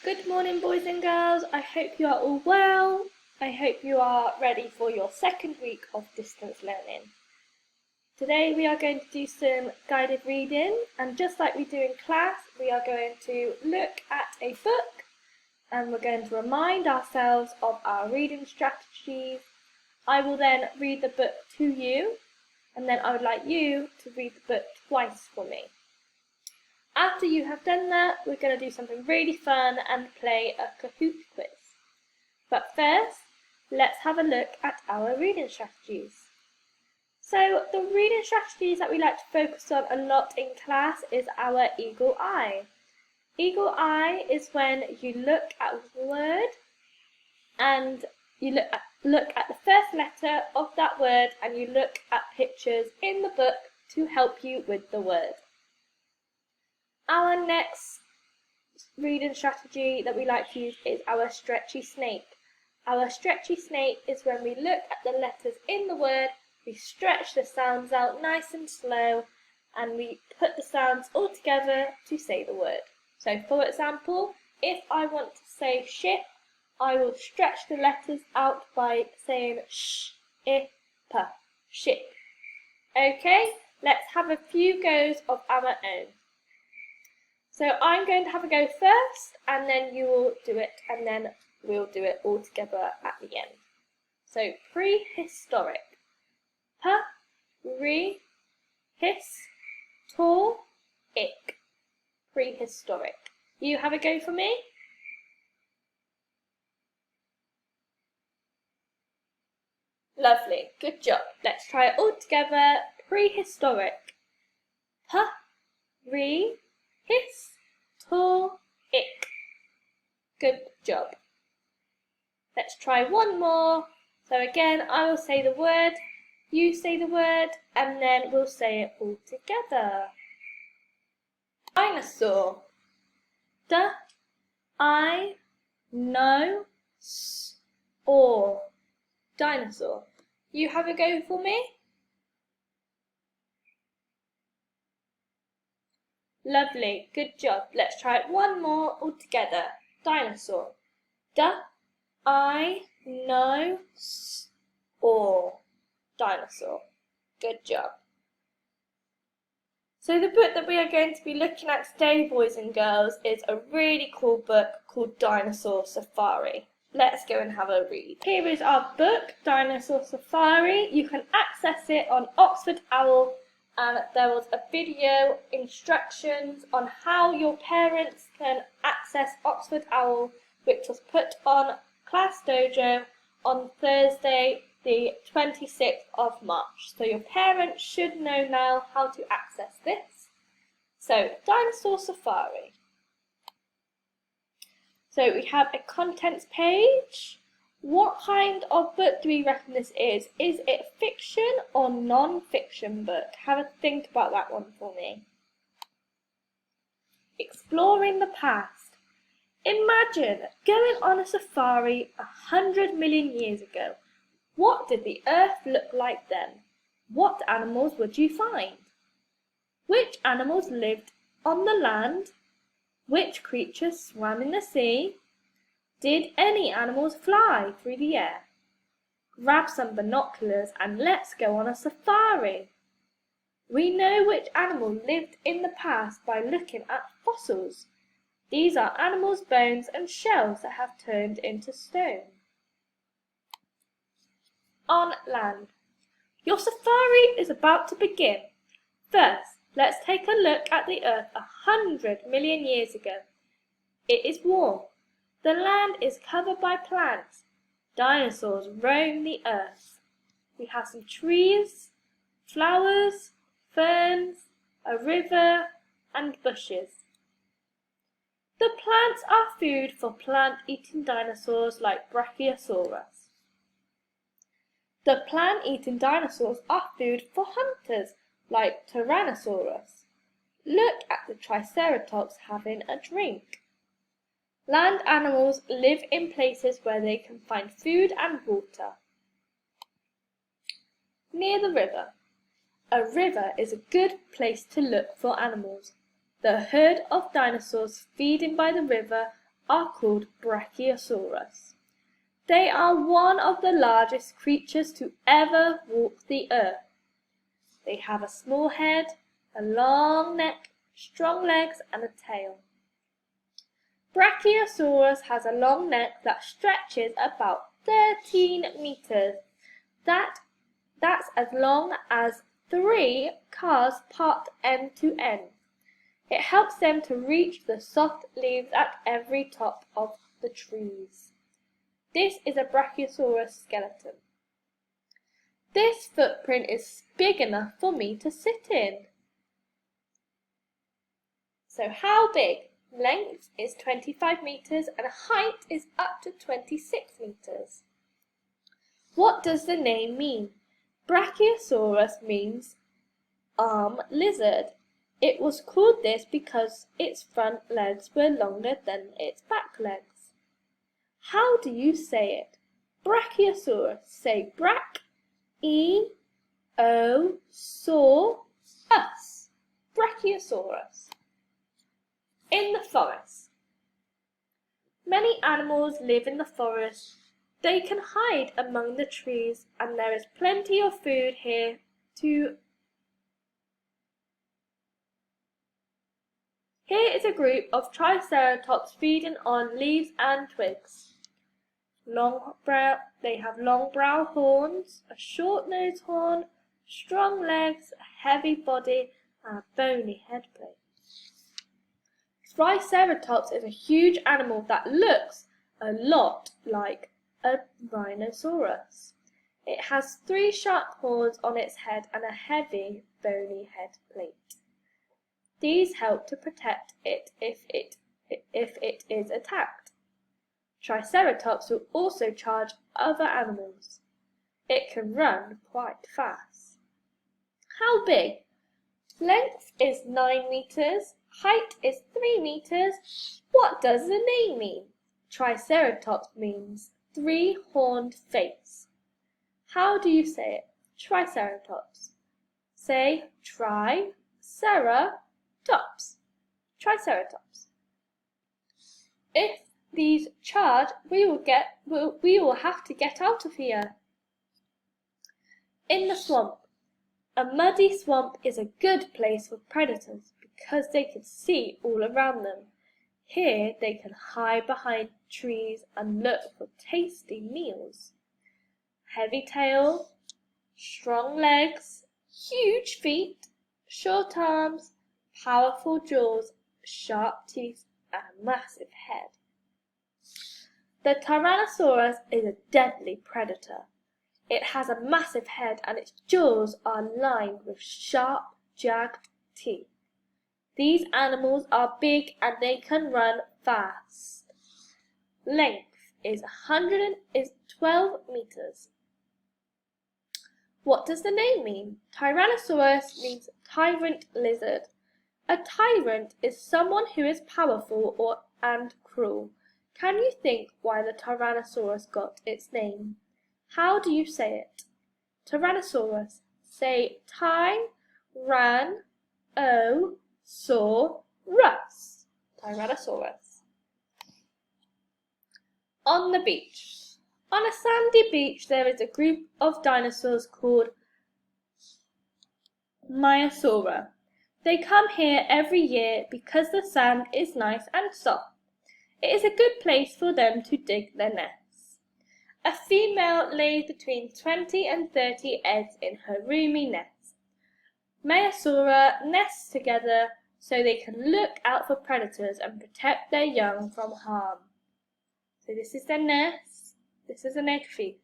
Good morning, boys and girls. I hope you are all well. I hope you are ready for your second week of distance learning. Today we are going to do some guided reading, and just like we do in class, we are going to look at a book and we're going to remind ourselves of our reading strategies. I will then read the book to you, and then I would like you to read the book twice for me. After you have done that, we're going to do something really fun and play a Kahoot quiz. But first, let's have a look at our reading strategies. So the reading strategies that we like to focus on a lot in class is our eagle eye. Eagle eye is when you look at a word and you look at the first letter of that word, and you look at pictures in the book to help you with the word. Our next reading strategy that we like to use is our stretchy snake. Our stretchy snake is when we look at the letters in the word, we stretch the sounds out nice and slow, and we put the sounds all together to say the word. So for example, if I want to say ship, I will stretch the letters out by saying sh, I, p, ship. Okay, let's have a few goes of our own. So I'm going to have a go first, and then you will do it, and then we'll do it all together at the end. So prehistoric. Pre-his-tor-ic. Prehistoric. You have a go for me? Lovely, good job. Let's try it all together. Prehistoric. Pre-his-tor-ic. Good job. Let's try one more. So again, I will say the word, you say the word, and then we'll say it all together. Dinosaur. D-I-No-S-O-R. Dinosaur. You have a go for me? Lovely, good job. Let's try it one more all together. Dinosaur. D-I-No-S-O-R. Dinosaur. Good job. So the book that we are going to be looking at today, boys and girls, is a really cool book called Dinosaur Safari. Let's go and have a read. Here is our book, Dinosaur Safari. You can access it on Oxford Owl, and there was a video instructions on how your parents can access Oxford Owl, which was put on Class Dojo on Thursday, the 26th of March. So your parents should know now how to access this. So, Dinosaur Safari. So we have a contents page. What kind of book do we reckon this is? Is it fiction or non-fiction book? Have a think about that one for me. Exploring the past. Imagine going on a safari 100 million years ago. What did the earth look like then? What animals would you find? Which animals lived on the land? Which creatures swam in the sea? Did any animals fly through the air? Grab some binoculars and let's go on a safari. We know which animal lived in the past by looking at fossils. These are animals' bones and shells that have turned into stone. On land. Your safari is about to begin. First, let's take a look at the earth 100 million years ago. It is warm. The land is covered by plants. Dinosaurs roam the earth. We have some trees, flowers, ferns, a river, and bushes. The plants are food for plant-eating dinosaurs like Brachiosaurus. The plant-eating dinosaurs are food for hunters like Tyrannosaurus. Look at the Triceratops having a drink. Land animals live in places where they can find food and water. Near the river. A river is a good place to look for animals. The herd of dinosaurs feeding by the river are called Brachiosaurus. They are one of the largest creatures to ever walk the earth. They have a small head, a long neck, strong legs, and a tail. Brachiosaurus has a long neck that stretches about 13 meters. That's as long as 3 cars parked end to end. It helps them to reach the soft leaves at every top of the trees. This is a Brachiosaurus skeleton. This footprint is big enough for me to sit in. So how big? Length is 25 meters and height is up to 26 meters. What does the name mean? Brachiosaurus means arm lizard. It was called this because its front legs were longer than its back legs. How do you say it? Brachiosaurus. Say brach, E-O-saur-us. Brachiosaurus. In the forest. Many animals live in the forest. They can hide among the trees, and there is plenty of food here too. Here is a group of Triceratops feeding on leaves and twigs. They have long brow horns, a short nose horn, strong legs, a heavy body, and a bony head plate. Triceratops is a huge animal that looks a lot like a rhinoceros. It has 3 sharp horns on its head and a heavy, bony head plate. These help to protect it if it is attacked. Triceratops will also charge other animals. It can run quite fast. How big? Length is 9 meters. Height is 3 meters. What does the name mean? Triceratops means 3-horned face. How do you say it? Triceratops. Say Triceratops. Triceratops. If these charge, we will have to get out of here. In the swamp. A muddy swamp is a good place for predators because they can see all around them. Here they can hide behind trees and look for tasty meals. Heavy tail, strong legs, huge feet, short arms, powerful jaws, sharp teeth, and a massive head. The Tyrannosaurus is a deadly predator. It has a massive head and its jaws are lined with sharp, jagged teeth. These animals are big and they can run fast. Length is 12 meters. What does the name mean? Tyrannosaurus means tyrant lizard. A tyrant is someone who is powerful and cruel. Can you think why the Tyrannosaurus got its name? How do you say it? Tyrannosaurus. Say Tyrannosaurus. Tyrannosaurus. On the beach. On a sandy beach there is a group of dinosaurs called Maiasaura. They come here every year because the sand is nice and soft. It is a good place for them to dig their nests. A female lays between 20 and 30 eggs in her roomy nest. Maiasaura nests together so they can look out for predators and protect their young from harm. So this is their nest, this is an egg feast,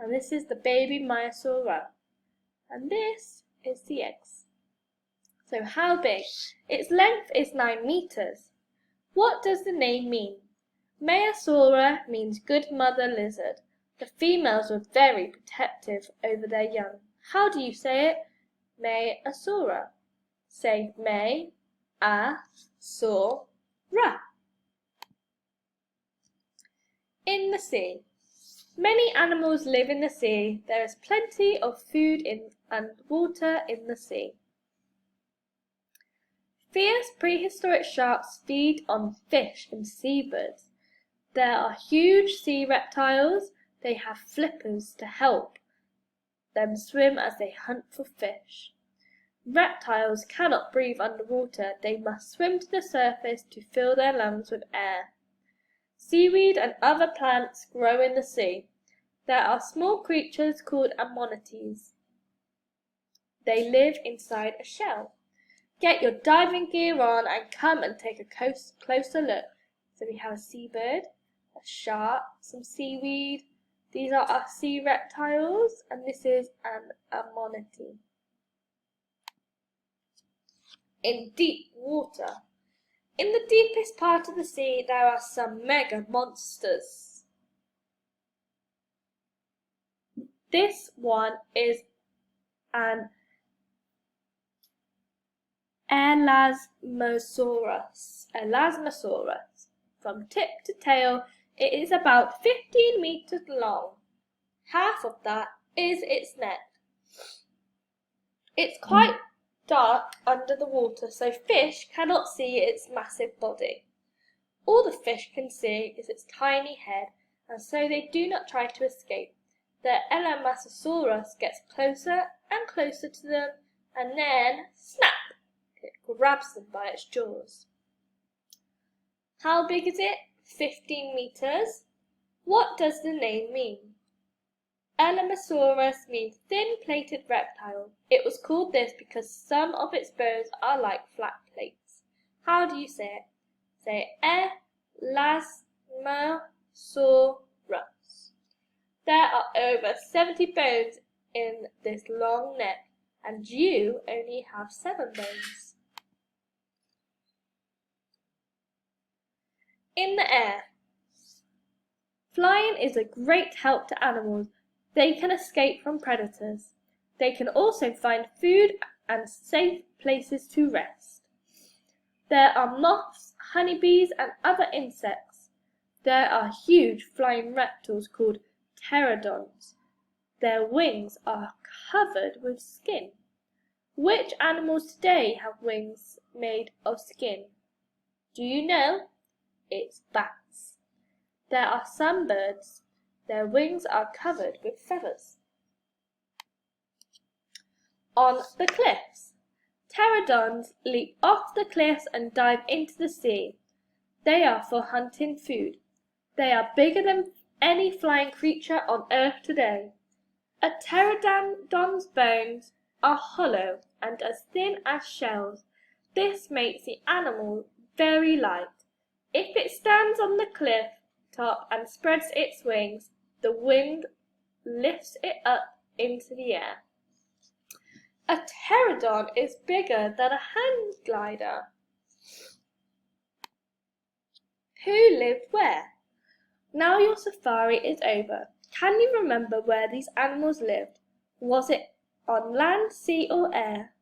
and this is the baby Maiasaura, and this is the eggs. So how big? Its length is 9 meters. What does the name mean? Maiasaura means good mother lizard. The females were very protective over their young. How do you say it? Maiasaura. Say Maiasaura. In the sea. Many animals live in the sea. There is plenty of food and water in the sea. Fierce prehistoric sharks feed on fish and seabirds. There are huge sea reptiles. They have flippers to help them swim as they hunt for fish. Reptiles cannot breathe underwater. They must swim to the surface to fill their lungs with air. Seaweed and other plants grow in the sea. There are small creatures called ammonites. They live inside a shell. Get your diving gear on and come and take a closer look. So we have a seabird, a shark, some seaweed. These are our sea reptiles, and this is an ammonite. In deep water. In the deepest part of the sea, there are some mega monsters. This one is an elasmosaurus. From tip to tail, it is about 15 meters long. Half of that is its neck. It's quite dark under the water, so fish cannot see its massive body. All the fish can see is its tiny head, and so they do not try to escape. The Elasmosaurus gets closer and closer to them, and then, snap, it grabs them by its jaws. How big is it? 15 meters. What does the name mean? Elasmosaurus means thin-plated reptile. It was called this because some of its bones are like flat plates. How do you say it? Say Elasmosaurus. There are over 70 bones in this long neck, and you only have 7 bones. In the air. Flying is a great help to animals. They can escape from predators. They can also find food and safe places to rest. There are moths, honeybees, and other insects. There are huge flying reptiles called pterodons. Their wings are covered with skin. Which animals today have wings made of skin? Do you know? It's bats. There are some birds. Their wings are covered with feathers. On the cliffs. Pterodons leap off the cliffs and dive into the sea. They are for hunting food. They are bigger than any flying creature on Earth today. A pterodon's bones are hollow and as thin as shells. This makes the animal very light. If it stands on the cliff top and spreads its wings, the wind lifts it up into the air. A pterodon is bigger than a hang glider. Who lived where? Now your safari is over. Can you remember where these animals lived? Was it on land, sea, or air?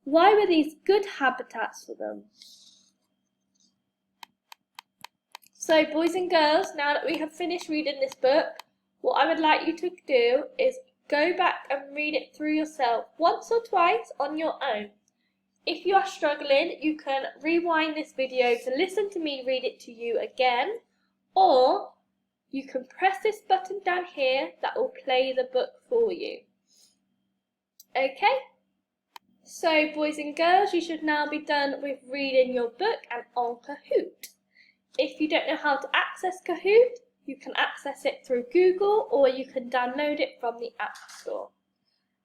Why were these good habitats for them? So, boys and girls, now that we have finished reading this book, what I would like you to do is go back and read it through yourself once or twice on your own. If you are struggling, you can rewind this video to listen to me read it to you again, or you can press this button down here that will play the book for you. Okay? So, boys and girls, you should now be done with reading your book and on Kahoot. If you don't know how to access Kahoot, you can access it through Google or you can download it from the App Store.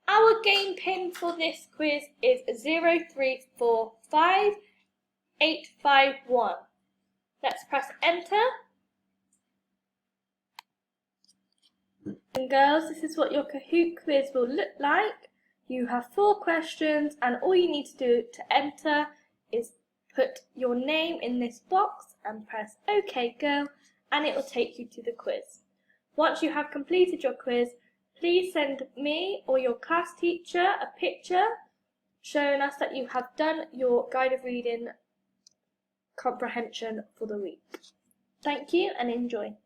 Our game pin for this quiz is 0345851. Let's press enter. And girls, this is what your Kahoot quiz will look like. You have 4 questions and all you need to do to enter is put your name in this box and press OK Go, and it will take you to the quiz. Once you have completed your quiz, please send me or your class teacher a picture showing us that you have done your guided reading comprehension for the week. Thank you and enjoy.